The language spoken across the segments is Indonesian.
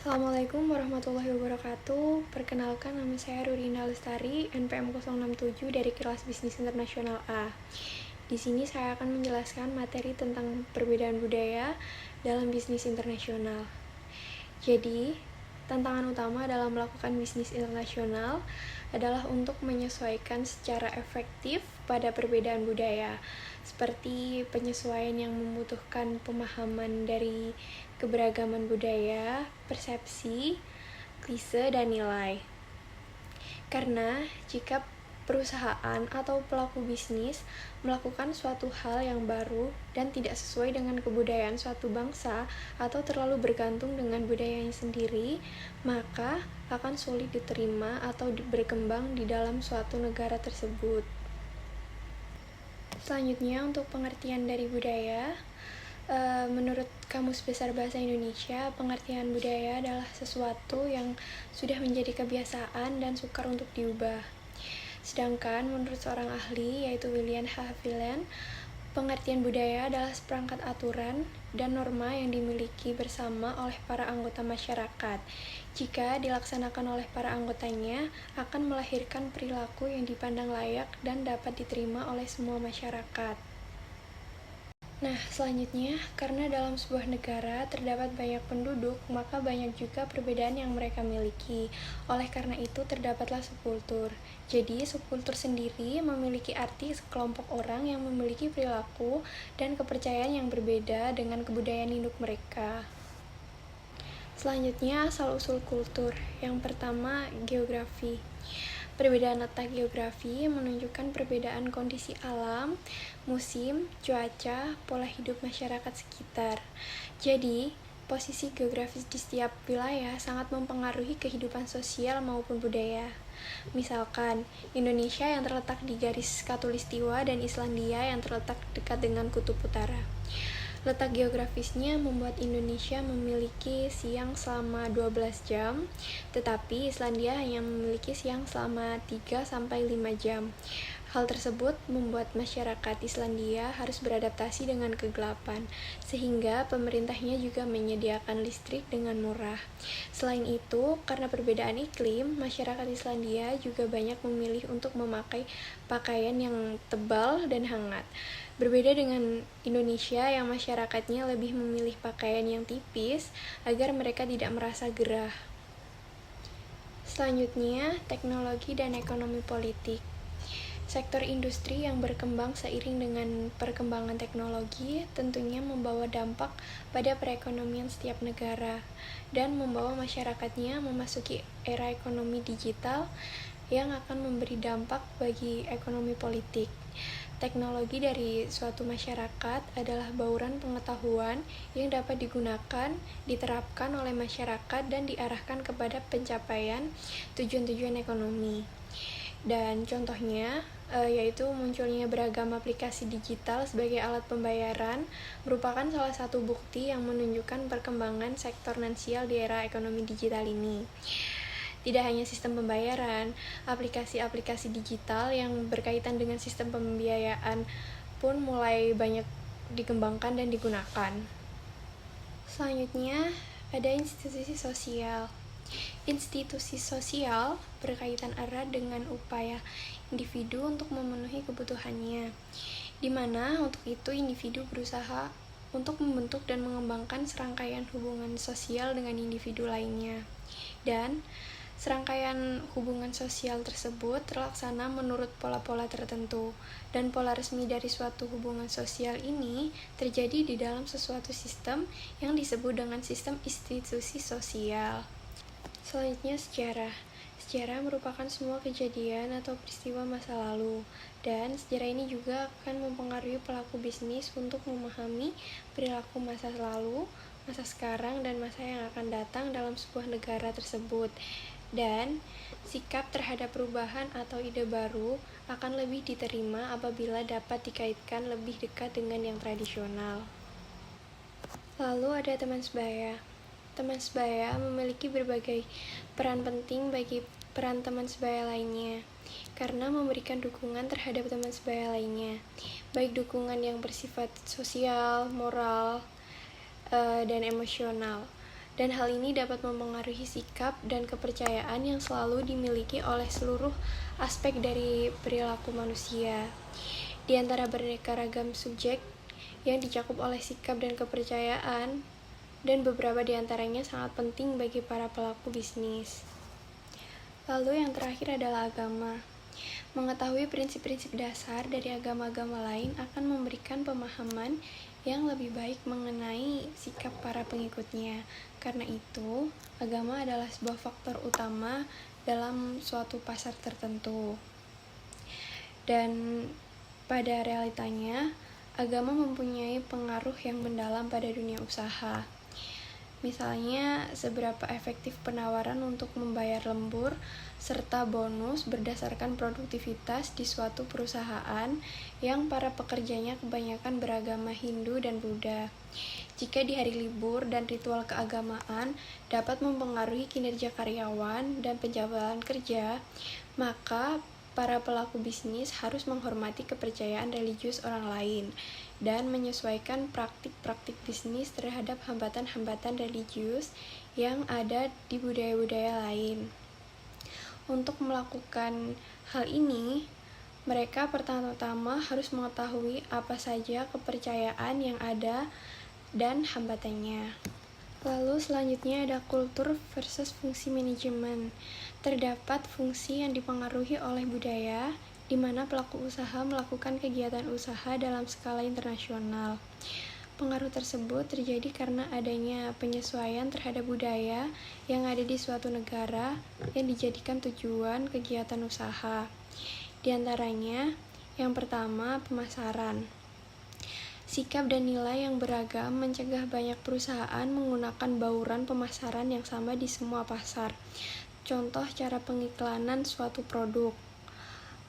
Assalamualaikum warahmatullahi wabarakatuh. Perkenalkan, nama saya Rurina Lestari, NPM 067 dari kelas Bisnis Internasional A. Di sini saya akan menjelaskan materi tentang perbedaan budaya dalam bisnis internasional. Jadi, tantangan utama dalam melakukan bisnis internasional adalah untuk menyesuaikan secara efektif pada perbedaan budaya, seperti penyesuaian yang membutuhkan pemahaman dari keberagaman budaya, persepsi, klise, dan nilai. Karena jika perusahaan atau pelaku bisnis melakukan suatu hal yang baru dan tidak sesuai dengan kebudayaan suatu bangsa atau terlalu bergantung dengan budayanya sendiri, maka akan sulit diterima atau berkembang di dalam suatu negara tersebut. Selanjutnya, untuk pengertian dari budaya, menurut Kamus Besar Bahasa Indonesia, pengertian budaya adalah sesuatu yang sudah menjadi kebiasaan dan sukar untuk diubah. Sedangkan menurut seorang ahli, yaitu William H. Villen, pengertian budaya adalah seperangkat aturan dan norma yang dimiliki bersama oleh para anggota masyarakat. Jika dilaksanakan oleh para anggotanya, akan melahirkan perilaku yang dipandang layak dan dapat diterima oleh semua masyarakat. Nah, selanjutnya, karena dalam sebuah negara terdapat banyak penduduk, maka banyak juga perbedaan yang mereka miliki. Oleh karena itu, terdapatlah subkultur. Jadi, subkultur sendiri memiliki arti sekelompok orang yang memiliki perilaku dan kepercayaan yang berbeda dengan kebudayaan induk mereka. Selanjutnya, asal-usul kultur. Yang pertama, geografi. Perbedaan letak geografi menunjukkan perbedaan kondisi alam, musim, cuaca, pola hidup masyarakat sekitar. Jadi, posisi geografis di setiap wilayah sangat mempengaruhi kehidupan sosial maupun budaya. Misalkan, Indonesia yang terletak di garis khatulistiwa dan Islandia yang terletak dekat dengan kutub utara. Letak geografisnya membuat Indonesia memiliki siang selama 12 jam, tetapi Islandia hanya memiliki siang selama 3-5 jam. Hal tersebut membuat masyarakat Islandia harus beradaptasi dengan kegelapan, sehingga pemerintahnya juga menyediakan listrik dengan murah. Selain itu, karena perbedaan iklim, masyarakat Islandia juga banyak memilih untuk memakai pakaian yang tebal dan hangat. Berbeda dengan Indonesia yang masyarakatnya lebih memilih pakaian yang tipis agar mereka tidak merasa gerah. Selanjutnya, teknologi dan ekonomi politik. Sektor industri yang berkembang seiring dengan perkembangan teknologi tentunya membawa dampak pada perekonomian setiap negara dan membawa masyarakatnya memasuki era ekonomi digital yang akan memberi dampak bagi ekonomi politik. Teknologi dari suatu masyarakat adalah bauran pengetahuan yang dapat digunakan, diterapkan oleh masyarakat dan diarahkan kepada pencapaian tujuan-tujuan ekonomi. Dan contohnya yaitu munculnya beragam aplikasi digital sebagai alat pembayaran merupakan salah satu bukti yang menunjukkan perkembangan sektor finansial di era ekonomi digital ini. Tidak hanya sistem pembayaran, aplikasi-aplikasi digital yang berkaitan dengan sistem pembiayaan pun mulai banyak dikembangkan dan digunakan. Selanjutnya, ada institusi sosial. Institusi sosial berkaitan erat dengan upaya individu untuk memenuhi kebutuhannya, di mana untuk itu individu berusaha untuk membentuk dan mengembangkan serangkaian hubungan sosial dengan individu lainnya. Dan serangkaian hubungan sosial tersebut terlaksana menurut pola-pola tertentu, dan pola resmi dari suatu hubungan sosial ini terjadi di dalam sesuatu sistem yang disebut dengan sistem institusi sosial. Selanjutnya, sejarah. Sejarah merupakan semua kejadian atau peristiwa masa lalu, dan sejarah ini juga akan mempengaruhi pelaku bisnis untuk memahami perilaku masa lalu, masa sekarang, dan masa yang akan datang dalam sebuah negara tersebut. Dan sikap terhadap perubahan atau ide baru akan lebih diterima apabila dapat dikaitkan lebih dekat dengan yang tradisional. Lalu ada teman sebaya. Teman sebaya memiliki berbagai peran penting bagi peran teman sebaya lainnya, karena memberikan dukungan terhadap teman sebaya lainnya, baik dukungan yang bersifat sosial, moral, dan emosional. dan hal ini dapat mempengaruhi sikap dan kepercayaan yang selalu dimiliki oleh seluruh aspek dari perilaku manusia. Di antara beraneka ragam subjek yang dicakup oleh sikap dan kepercayaan, dan beberapa di antaranya sangat penting bagi para pelaku bisnis. Lalu yang terakhir adalah agama. Mengetahui prinsip-prinsip dasar dari agama-agama lain akan memberikan pemahaman yang lebih baik mengenai sikap para pengikutnya. Karena itu, agama adalah sebuah faktor utama dalam suatu pasar tertentu. Dan pada realitanya, agama mempunyai pengaruh yang mendalam pada dunia usaha. Misalnya, seberapa efektif penawaran untuk membayar lembur serta bonus berdasarkan produktivitas di suatu perusahaan yang para pekerjanya kebanyakan beragama Hindu dan Buddha. Jika di hari libur dan ritual keagamaan dapat mempengaruhi kinerja karyawan dan penjadwalan kerja, maka para pelaku bisnis harus menghormati kepercayaan religius orang lain dan menyesuaikan praktik-praktik bisnis terhadap hambatan-hambatan religius yang ada di budaya-budaya lain. Untuk melakukan hal ini, mereka pertama-tama harus mengetahui apa saja kepercayaan yang ada dan hambatannya. Lalu selanjutnya ada kultur versus fungsi manajemen. Terdapat fungsi yang dipengaruhi oleh budaya, di mana pelaku usaha melakukan kegiatan usaha dalam skala internasional. Pengaruh tersebut terjadi karena adanya penyesuaian terhadap budaya yang ada di suatu negara yang dijadikan tujuan kegiatan usaha. Di antaranya, yang pertama, pemasaran. Sikap dan nilai yang beragam mencegah banyak perusahaan menggunakan bauran pemasaran yang sama di semua pasar. Contoh cara pengiklanan suatu produk.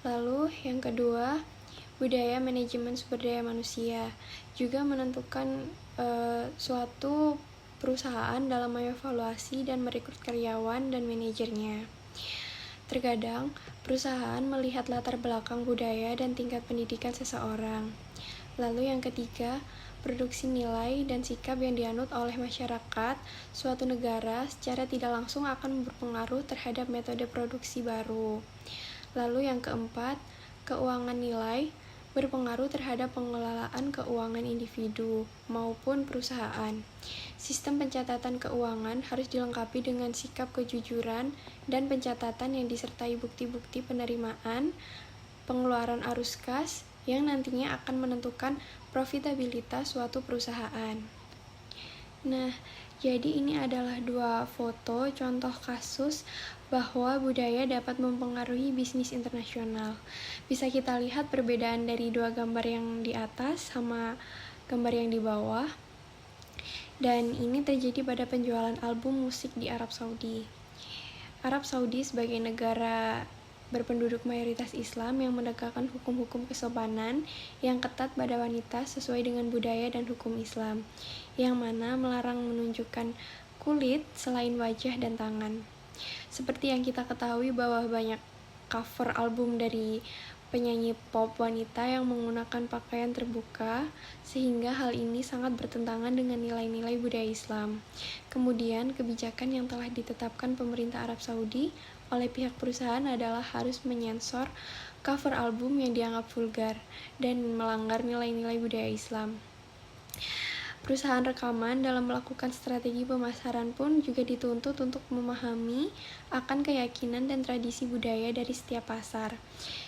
Lalu yang kedua, budaya manajemen sumber daya manusia juga menentukan suatu perusahaan dalam mengevaluasi dan merekrut karyawan dan manajernya. Terkadang, perusahaan melihat latar belakang budaya dan tingkat pendidikan seseorang. Lalu yang ketiga, produksi nilai dan sikap yang dianut oleh masyarakat suatu negara secara tidak langsung akan berpengaruh terhadap metode produksi baru. Lalu yang keempat, keuangan nilai berpengaruh terhadap pengelolaan keuangan individu maupun perusahaan. Sistem pencatatan keuangan harus dilengkapi dengan sikap kejujuran dan pencatatan yang disertai bukti-bukti penerimaan, pengeluaran arus kas yang nantinya akan menentukan profitabilitas suatu perusahaan. Nah, jadi ini adalah dua foto contoh kasus bahwa budaya dapat mempengaruhi bisnis internasional. Bisa kita lihat perbedaan dari dua gambar yang di atas sama gambar yang di bawah. Dan ini terjadi pada penjualan album musik di Arab Saudi. Arab Saudi sebagai negara berpenduduk mayoritas Islam yang menegakkan hukum-hukum kesopanan yang ketat pada wanita sesuai dengan budaya dan hukum Islam, yang mana melarang menunjukkan kulit selain wajah dan tangan. Seperti yang kita ketahui bahwa banyak cover album dari penyanyi pop wanita yang menggunakan pakaian terbuka, sehingga hal ini sangat bertentangan dengan nilai-nilai budaya Islam. Kemudian, kebijakan yang telah ditetapkan pemerintah Arab Saudi oleh pihak perusahaan adalah harus menyensor cover album yang dianggap vulgar dan melanggar nilai-nilai budaya Islam. Perusahaan rekaman dalam melakukan strategi pemasaran pun juga dituntut untuk memahami akan keyakinan dan tradisi budaya dari setiap pasar,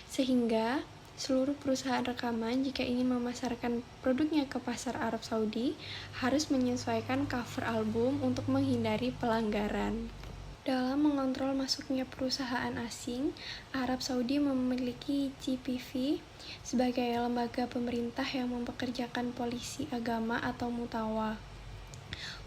sehingga seluruh perusahaan rekaman jika ingin memasarkan produknya ke pasar Arab Saudi harus menyesuaikan cover album untuk menghindari pelanggaran. Dalam mengontrol masuknya perusahaan asing, Arab Saudi memiliki GPV sebagai lembaga pemerintah yang mempekerjakan polisi agama atau mutawa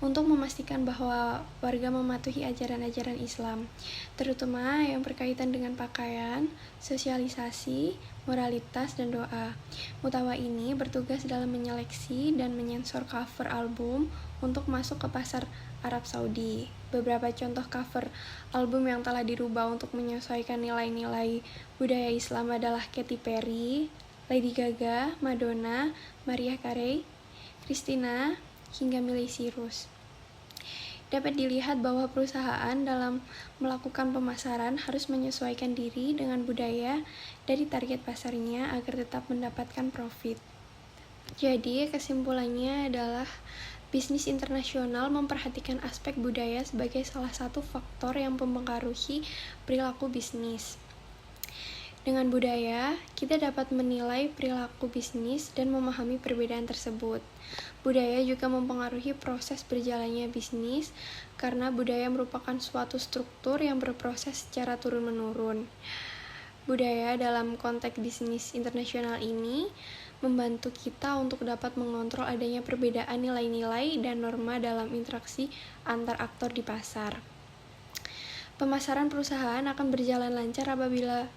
untuk memastikan bahwa warga mematuhi ajaran-ajaran Islam, terutama yang berkaitan dengan pakaian, sosialisasi, moralitas, dan doa. Mutawa ini bertugas dalam menyeleksi dan menyensor cover album untuk masuk ke pasar Arab Saudi. Beberapa contoh cover album yang telah dirubah untuk menyesuaikan nilai-nilai budaya Islam adalah Katy Perry, Lady Gaga, Madonna, Mariah Carey, Christina, hingga Miley Cyrus. dapat dilihat bahwa perusahaan dalam melakukan pemasaran harus menyesuaikan diri dengan budaya dari target pasarnya agar tetap mendapatkan profit. Jadi, kesimpulannya adalah bisnis internasional memperhatikan aspek budaya sebagai salah satu faktor yang mempengaruhi perilaku bisnis. Dengan budaya, kita dapat menilai perilaku bisnis dan memahami perbedaan tersebut. Budaya juga mempengaruhi proses berjalannya bisnis, karena budaya merupakan suatu struktur yang berproses secara turun-menurun. Budaya dalam konteks bisnis internasional ini membantu kita untuk dapat mengontrol adanya perbedaan nilai-nilai dan norma dalam interaksi antar aktor di pasar. Pemasaran perusahaan akan berjalan lancar apabila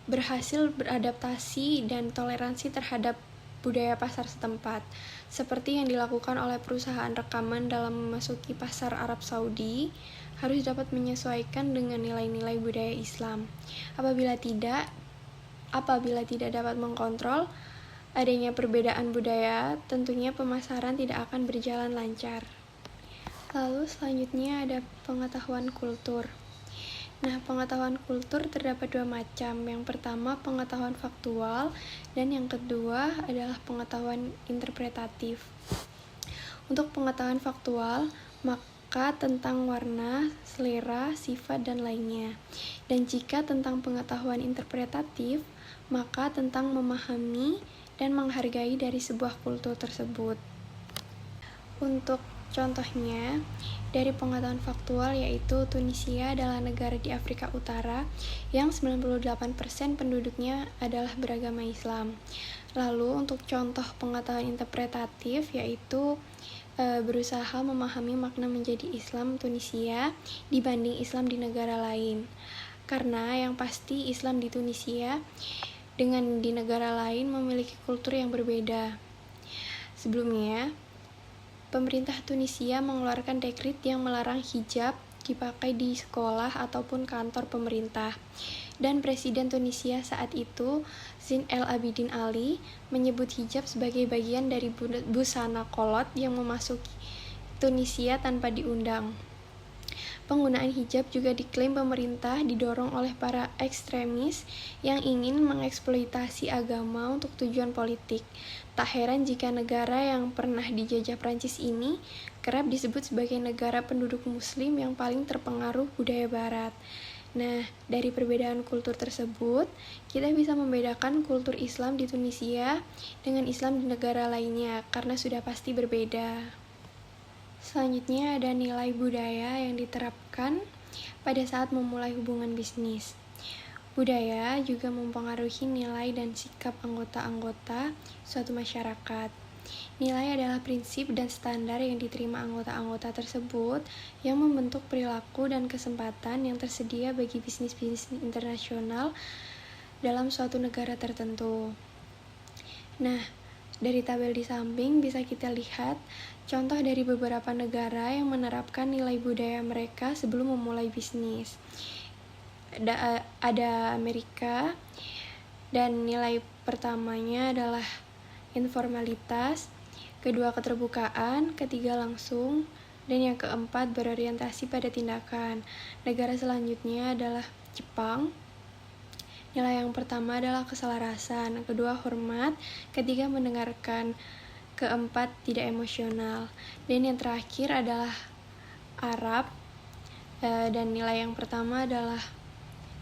berhasil beradaptasi dan toleransi terhadap budaya pasar setempat, seperti yang dilakukan oleh perusahaan rekaman dalam memasuki pasar Arab Saudi, harus dapat menyesuaikan dengan nilai-nilai budaya Islam. Apabila tidak dapat mengkontrol adanya perbedaan budaya, tentunya pemasaran tidak akan berjalan lancar. Lalu selanjutnya ada pengetahuan kultur. Nah, pengetahuan kultur terdapat dua macam. Yang pertama, pengetahuan faktual, dan yang kedua adalah pengetahuan interpretatif. Untuk pengetahuan faktual, maka tentang warna, selera, sifat, dan lainnya. Dan jika tentang pengetahuan interpretatif, maka tentang memahami dan menghargai dari sebuah kultur tersebut. Untuk contohnya, dari pengetahuan faktual yaitu Tunisia adalah negara di Afrika Utara yang 98% penduduknya adalah beragama Islam. Lalu untuk contoh pengetahuan interpretatif yaitu berusaha memahami makna menjadi Islam Tunisia dibanding Islam di negara lain. Karena yang pasti Islam di Tunisia dengan di negara lain memiliki kultur yang berbeda. Sebelumnya, pemerintah Tunisia mengeluarkan dekret yang melarang hijab dipakai di sekolah ataupun kantor pemerintah. Dan Presiden Tunisia saat itu, Zine El Abidine Ali, menyebut hijab sebagai bagian dari busana kolot yang memasuki Tunisia tanpa diundang. Penggunaan hijab juga diklaim pemerintah didorong oleh para ekstremis yang ingin mengeksploitasi agama untuk tujuan politik. Tak heran jika negara yang pernah dijajah Prancis ini kerap disebut sebagai negara penduduk muslim yang paling terpengaruh budaya barat. Nah, dari perbedaan kultur tersebut, kita bisa membedakan kultur Islam di Tunisia dengan Islam di negara lainnya karena sudah pasti berbeda. Selanjutnya ada nilai budaya yang diterapkan pada saat memulai hubungan bisnis. Budaya juga mempengaruhi nilai dan sikap anggota-anggota suatu masyarakat. Nilai adalah prinsip dan standar yang diterima anggota-anggota tersebut yang membentuk perilaku dan kesempatan yang tersedia bagi bisnis-bisnis internasional dalam suatu negara tertentu. Nah, dari tabel di samping bisa kita lihat contoh dari beberapa negara yang menerapkan nilai budaya mereka sebelum memulai bisnis. Ada Amerika, dan nilai pertamanya adalah informalitas, kedua keterbukaan, ketiga langsung, dan yang keempat berorientasi pada tindakan. Negara selanjutnya adalah Jepang. Nilai yang pertama adalah keselarasan, kedua hormat, ketiga mendengarkan, keempat tidak emosional, dan yang terakhir adalah Arab. Dan nilai yang pertama adalah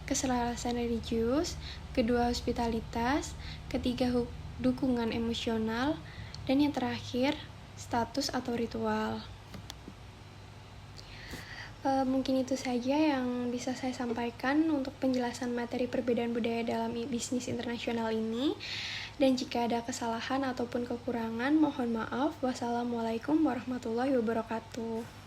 keselarasan religius, kedua hospitalitas, ketiga dukungan emosional, dan yang terakhir status atau ritual. Mungkin itu saja yang bisa saya sampaikan untuk penjelasan materi perbedaan budaya dalam bisnis internasional ini. Dan jika ada kesalahan ataupun kekurangan, mohon maaf. Wassalamualaikum warahmatullahi wabarakatuh.